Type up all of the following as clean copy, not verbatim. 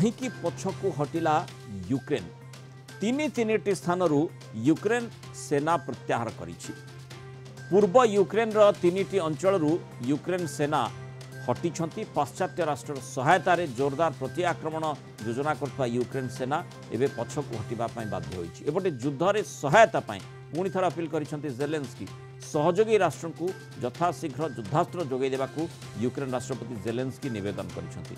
कहीं पछकु हटिला यूक्रेन तीन स्थान यूक्रेन सेना प्रत्याहार करिछि। पूर्व यूक्रेन तीन अंचल यूक्रेन सेना हटिछंती। पाश्चात्य राष्ट्र सहायता रे जोरदार प्रति आक्रमण योजना करता यूक्रेन सेना एवं पछकु हटिबा बाध्य होइछि। एपटे युद्ध रे सहायता पुणी थर अपील करिसेंति जेलेंस्की। सहयोगी राष्ट्र को यथाशीघ्र युद्धास्त्र जोगाई देबाकू यूक्रेन राष्ट्रपति जेलेंस्की निवेदन करिसेंति।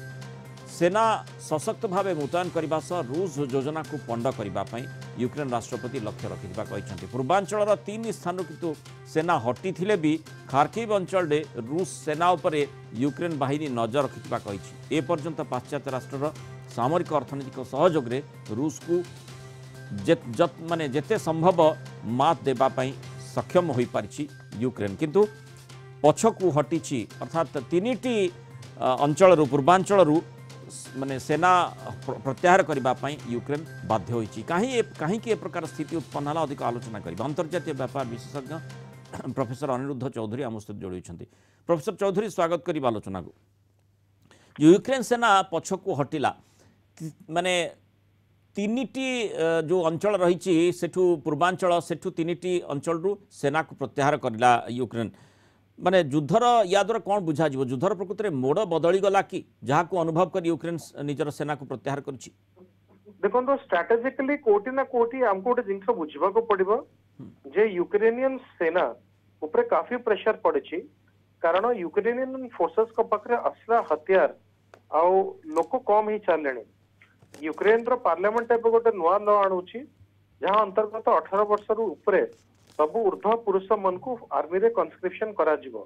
सेना सशक्त भाव मुतयन करने सह रूस योजना को पंड करने यूक्रेन राष्ट्रपति लक्ष्य रखिथिबा कहिसेंति। पूर्वांचल तीन स्थान किंतु सेना हटी थिले भी खार्किव अंचल रूस सेना उपरे यूक्रेन बाहिनी नजर रखिथिबा कहिछि। ए पर्यंत पाश्चात्य राष्ट्र सामरिक अर्थनैतिक सहयोग रे रूस को माने जेते संभव मात देबापई सक्षम हो पारिछि यूक्रेन, किंतु पछकु हटिछि। अर्थात तीनिटी अंचल पूर्वांचल माने सेना प्रत्याहार करने यूक्रेन बाध्य होइछि। कहीं ए प्रकार स्थिति उत्पन्न होला अधिक आलोचना करिबा अंतर्जातीय व्यापार विशेषज्ञ प्रोफेसर अनिरुद्ध चौधरी आम सहित जोड़ी। प्रोफेसर चौधरी स्वागत करिबा आलोचना को। यूक्रेन सेना पछकु हटिला माने तीनिटी जो अंचल रही सेठू पूर्वांचल सेठू तीनिटी अंचल सेना को प्रत्याहार करला यूक्रेन। माने युद्धर या द्वारा कौन बुझा जीवो? युद्धर प्रकृत में मोड़ बदली गला कि जहाँ को अनुभव कर यूक्रेन निजर सेना को प्रत्याहार करिछि? देखो तो स्ट्रेटेजिकली कोटी ना कोटी हमको गोटे जिनस बुझा को पड़िबो जे यूक्रेनियन सेना ऊपर काफी प्रेशर पड़िछि। कारण यूक्रेनियन फोर्सेस को पाखरे असला हथियार आ लोक कम ही चलले। यूक्रेन रो पार्लियामेंट एबे गोटे नुआ ल आणुछि जहां अंतर्गत 18 वर्ष रु ऊपर सब ऊर्ध्व पुरुष मन को आर्मी रे कंस्क्रिप्शन करा जिवो।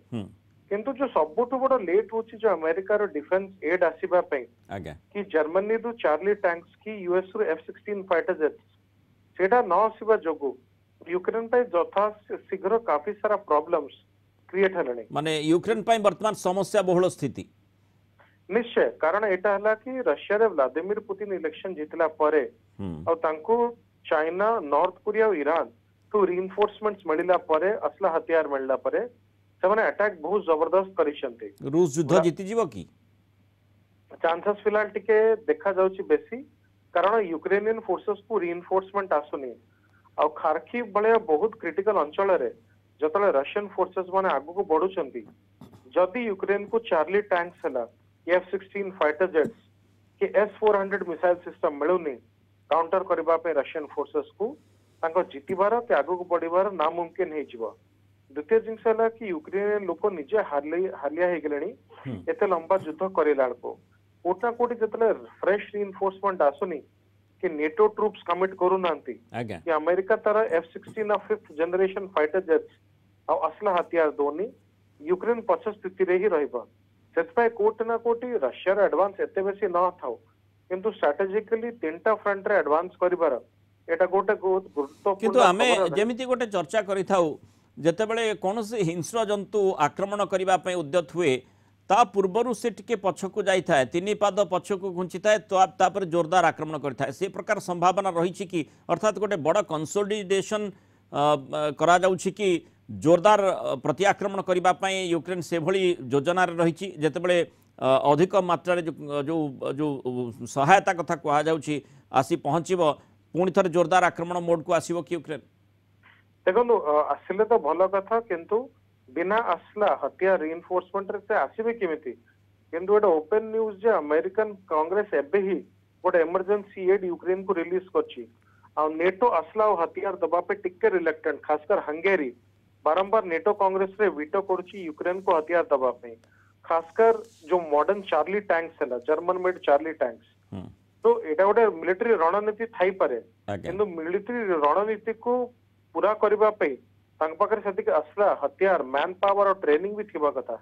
किंतु जो सबुठु बड़ लेट होछि जो अमेरिका रो डिफेंस एड आसीबा पई कि जर्मनी रु चार्ली टैंक्स की यूएस रु F-16 फाइटर जेट्स सेटा न आसीबा जोगु यूक्रेन पे यथा शीघ्र काफी सारा प्रॉब्लम्स क्रिएट हलने। माने यूक्रेन पे वर्तमान समस्या बहुल स्थिति निश्चय। कारण एटा हला कि रशिया रे व्लादिमीर पुतिन इलेक्शन जितला परे और तांको चाइना नॉर्थ कोरिया और ईरान टू रिइंफोर्समेंट्स मिलिला परे असला हथियार मिलला परे से माने अटैक बहुत जबरदस्त करिसंते। रूस युद्ध जीति जीवो की चांसेस फिलहाल टिके देखा जाउची बेसी। कारण यूक्रेनियन फोर्सेस को रिइंफोर्समेंट आसुनी और खार्किव बळे बहुत क्रिटिकल अंचल रे जतले रशियन फोर्सेस माने आगु को बढ़ुचंती जदी यूक्रेन को चार्ली टैंक्स हला F-16 फाइटर जेट्स के S-400 मिसाइल सिस्टम मिलुनी काउंटर करबा पे रशियन फोर्सेस को तांको जीतिबार के आगु को बढ़िबार नामुमकिन हे जिवो। द्वितीय जिंस हला कि यूक्रेनियन लोक निजे हालिया हे गेलेनी एते लंबा युद्ध करेला को कोटा कोटी जतले फ्रेश रिइंफोर्समेंट आसुनी कि नेटो ट्रूप्स कमिट करू नांती कि America Tara F-16 of 5th generation fighter jets और असला हथियार दोनी यूक्रेन पछ स्थिति रे ही रहबा। सेतपय कोट ना कोटी रशिया रे एडवांस एते बेसी न थाउ किंतु स्ट्रेटेजिकली तीनटा फ्रंट रे एडवांस करिबार एटा गोटे गुरुत्वपूर्ण। किंतु हमें जेमिति गोटे चर्चा करिथाउ जेतेबेले कोनोसी हिंस्र जंतु आक्रमण करिबा पय उद्यत हुए ता पूर्वरु से टिके पछकु जाई थाए तीन पाद पछकु घुंची थाए तो तापर जोरदार आक्रमण करिथाए से प्रकार संभावना रही छि कि अर्थात गोटे बड़ कंसोलिडेशन करा जाउछि कि जोरदार प्रति आक्रमण करने यूक्रेन से भली योजना रही जितेबले अधिक मात्रा जो जो जो सहायता कथा कहुच्छी आसी पहुँचब पुणी थे जोरदार आक्रमण मोड को आसो कि यूक्रेन? देखो आसिले तो भल कथा किंतु बिना आसला हथियार रिइंफोर्समेंट रे आसीबे केमिति? किंतु गोटे ओपन न्यूज जे अमेरिकन कांग्रेस एबे ही गोटे इमरजेंसी एड यूक्रेन को रिलीज करछि आ नेटो आसला और हथियार दबा पे टिके रिलेक्टेंट खासकर हंगेरी बारंबार नेटो कांग्रेस रे वीटो करुछि यूक्रेन को हथियार दबा पे। खासकर जो मॉडर्न चार्ली टैंक्स है जर्मन मेड चार्ली टैंक्स तो एटा गोटे मिलिटरी रणनीति थाई पारे किंतु मिलिटरी रणनीति को पूरा करबा पे तांक पाखरे सेतिक असला हथियार मैन पावर और ट्रेनिंग भी थिबा कथा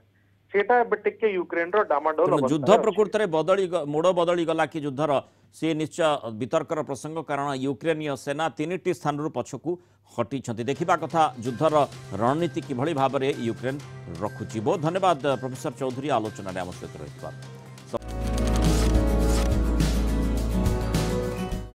सेटा एबे टिके यूक्रेन रो डामाडोल अवस्था युद्ध प्रकृत रे बदली मोड़ बदली गला कि युद्धर से निश्चय वितर्कर प्रसंग। कारण यूक्रेनीय सेना तीनिटी स्थान रु पछकु हटी देखा कथा युद्धर रणनीति किभली भाव में यूक्रेन रखुची। बहुत धन्यवाद प्रोफेसर चौधरी आलोचना आम सहित रही।